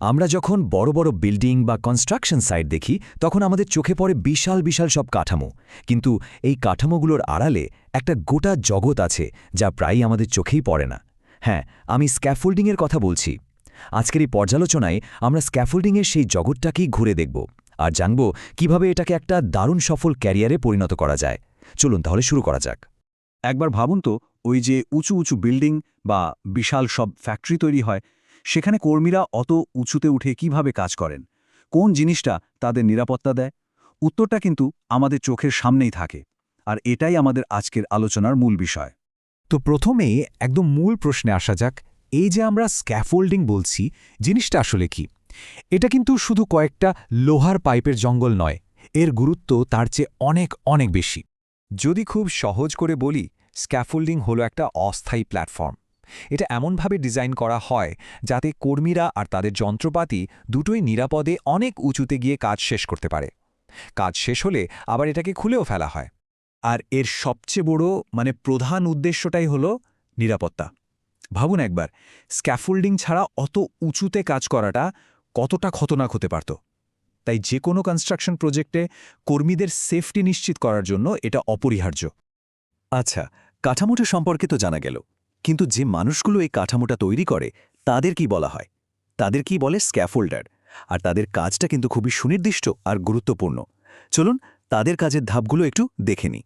আমরা যখন বড় বড় বিল্ডিং বা কনস্ট্রাকশন সাইট দেখি তখন আমাদের চোখে পড়ে বিশাল বিশাল সব কাঠামো, কিন্তু এই কাঠামোগুলোর আড়ালে একটা গোটা জগৎ আছে যা প্রায়ই আমাদের চোখেই পড়ে না। হ্যাঁ, আমি স্ক্যাফোল্ডিংয়ের কথা বলছি। আজকের এই পর্যালোচনায় আমরা স্ক্যাফোল্ডিংয়ের সেই জগৎটাকেই ঘুরে দেখব আর জানব কিভাবে এটাকে একটা দারুণ সফল ক্যারিয়ারে পরিণত করা যায়। চলুন তাহলে শুরু করা যাক। একবার ভাবুন তো, ওই যে উঁচু উঁচু বিল্ডিং বা বিশাল সব ফ্যাক্টরি তৈরি হয়, সেখানে কর্মীরা অত উঁচুতে উঠে কিভাবে কাজ করেন? কোন জিনিসটা তাদের নিরাপত্তা দেয়? উত্তরটা কিন্তু আমাদের চোখের সামনেই থাকে, আর এটাই আমাদের আজকের আলোচনার মূল বিষয়। তো প্রথমেই একদম মূল প্রশ্নে আসা যাক। এই যে আমরা স্ক্যাফোল্ডিং বলছি, জিনিসটা আসলে কি? এটা কিন্তু শুধু কয়েকটা লোহার পাইপের জঙ্গল নয়, এর গুরুত্ব তার চেয়ে অনেক অনেক বেশি। যদি খুব সহজ করে বলি, স্ক্যাফোল্ডিং হলো একটা অস্থায়ী প্ল্যাটফর্ম। এটা এমনভাবে ডিজাইন করা হয় যাতে কর্মীরা আর তাদের যন্ত্রপাতি দুটোই নিরাপদে অনেক উঁচুতে গিয়ে কাজ শেষ করতে পারে। কাজ শেষ হলে আবার এটাকে খুলেও ফেলা হয়। আর এর সবচেয়ে বড় প্রধান উদ্দেশ্যটাই হলো নিরাপত্তা। ভাবুন একবার, স্ক্যাফোল্ডিং ছাড়া অত উঁচুতে কাজ করাটা কতটা খতরনাক হতে পারত। তাই যে কোনো কনস্ট্রাকশন প্রজেক্টে কর্মীদের সেফটি নিশ্চিত করার জন্য এটা অপরিহার্য। আচ্ছা, কাঠামোটা সম্পর্কে তো জানা গেল, কিন্তু যে মানুষগুলো এই কাঠামোটা তৈরি করে তাদের কি বলা হয়? তাদের কি বলে স্ক্যাফোল্ডার। আর তাদের কাজটা কিন্তু খুবই সুনির্দিষ্ট আর গুরুত্বপূর্ণ। চলুন তাদের কাজের ধাপগুলো একটু দেখে নিই।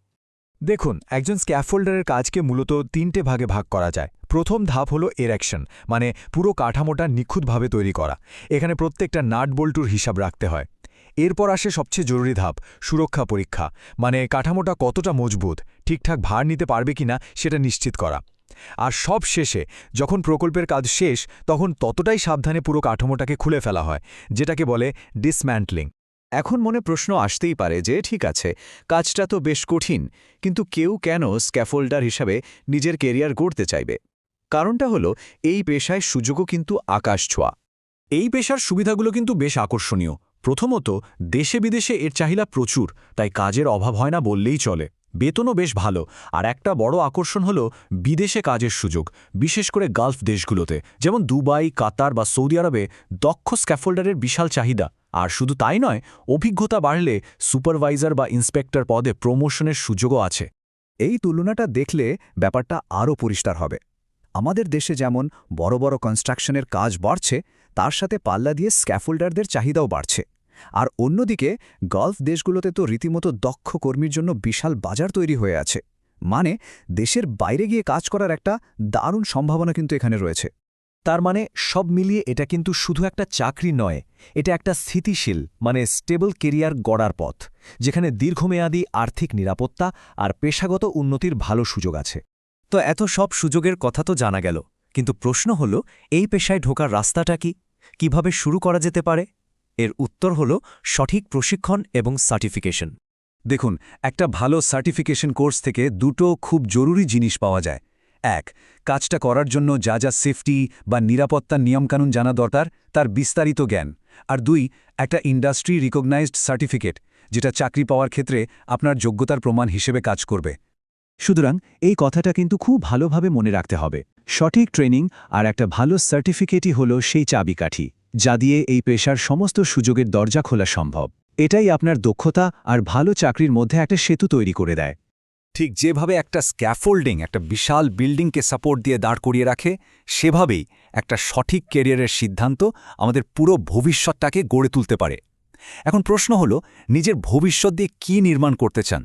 দেখুন, একজন স্ক্যাফোল্ডারের কাজকে মূলত ৩টে ভাগে ভাগ করা যায়। প্রথম ধাপ হলো এরেকশন, মানে পুরো কাঠামোটা নিখুঁতভাবে তৈরি করা। এখানে প্রত্যেকটা নাট বল্টুর হিসাব রাখতে হয়। এরপর আসে সবচেয়ে জরুরি ধাপ, সুরক্ষা পরীক্ষা, মানে কাঠামোটা কতটা মজবুত, ঠিকঠাক ভার নিতে পারবে কিনা সেটা নিশ্চিত করা। আর সব শেষে যখন প্রকল্পের কাজ শেষ, তখন ততটাই সাবধানে পুরো কাঠামোটাকে খুলে ফেলা হয়, যেটাকে বলে ডিসম্যান্টলিং। এখন মনে প্রশ্ন আসতেই পারে যে ঠিক আছে, কাজটা তো বেশ কঠিন, কিন্তু কেউ কেন স্ক্যাফোল্ডার হিসাবে নিজের কেরিয়ার গড়তে চাইবে? কারণটা হলো, এই পেশায় সুযোগও কিন্তু আকাশ ছোঁয়া। এই পেশার সুবিধাগুলো কিন্তু বেশ আকর্ষণীয়। প্রথমত, দেশে বিদেশে এর চাহিদা প্রচুর, তাই কাজের অভাব হয় না বললেই চলে। বেতনও বেশ ভালো। আর একটা বড় আকর্ষণ হলো বিদেশে কাজের সুযোগ, বিশেষ করে গালফ দেশগুলোতে, যেমন দুবাই, কাতার বা সৌদি আরবে দক্ষ স্ক্যাফোল্ডারের বিশাল চাহিদা। আর শুধু তাই নয়, অভিজ্ঞতা বাড়লে সুপারভাইজার বা ইন্সপেক্টর পদে প্রমোশনের সুযোগও আছে। এই তুলনাটা দেখলে ব্যাপারটা আরও পরিষ্কার হবে। আমাদের দেশে যেমন বড় বড় কনস্ট্রাকশনের কাজ বাড়ছে, তার সাথে পাল্লা দিয়ে স্ক্যাফোল্ডারদের চাহিদাও বাড়ছে। আর অন্যদিকে গলফ দেশগুলোতে তো রীতিমতো দক্ষ কর্মীর জন্য বিশাল বাজার তৈরি হয়ে আছে। মানে দেশের বাইরে গিয়ে কাজ করার একটা দারুণ সম্ভাবনা কিন্তু এখানে রয়েছে। তার মানে সব মিলিয়ে এটা কিন্তু শুধু একটা চাকরি নয়, এটা একটা স্থিতিশীল স্টেবল কেরিয়ার গড়ার পথ, যেখানে দীর্ঘমেয়াদী আর্থিক নিরাপত্তা আর পেশাগত উন্নতির ভালো সুযোগ আছে। তো এত সব সুযোগের কথা তো জানা গেল, কিন্তু প্রশ্ন হলো, এই পেশায় ঢোকার রাস্তাটা কি? কিভাবে শুরু করা যেতে পারে? এর উত্তর হলো সঠিক প্রশিক্ষণ এবং সার্টিফিকেশন। দেখুন, একটা ভালো সার্টিফিকেশন কোর্স থেকে দুটো খুব জরুরি জিনিস পাওয়া যায়। এক, কাজটা করার জন্য যা যা সেফটি বা নিরাপত্তার নিয়মকানুন জানা দরকার তার বিস্তারিত জ্ঞান। আর দুই, একটা ইন্ডাস্ট্রি রিকগনাইজড সার্টিফিকেট, যেটা চাকরি পাওয়ার ক্ষেত্রে আপনার যোগ্যতার প্রমাণ হিসেবে কাজ করবে। সুতরাং এই কথাটা কিন্তু খুব ভালোভাবে মনে রাখতে হবে। সঠিক ট্রেনিং আর একটা ভালো সার্টিফিকেটই হলো সেই চাবিকাঠি, যা দিয়ে এই পেশার সমস্ত সুযোগের দরজা খোলা সম্ভব। এটাই আপনার দক্ষতা আর ভালো চাকরির মধ্যে একটা সেতু তৈরি করে দেয়। ঠিক যেভাবে একটা স্ক্যাফোল্ডিং একটা বিশাল বিল্ডিংকে সাপোর্ট দিয়ে দাঁড় করিয়ে রাখে, সেভাবেই একটা সঠিক ক্যারিয়ারের সিদ্ধান্ত আমাদের পুরো ভবিষ্যৎটাকে গড়ে তুলতে পারে। এখন প্রশ্ন হলো, নিজের ভবিষ্যৎ দিয়ে কী নির্মাণ করতে চান?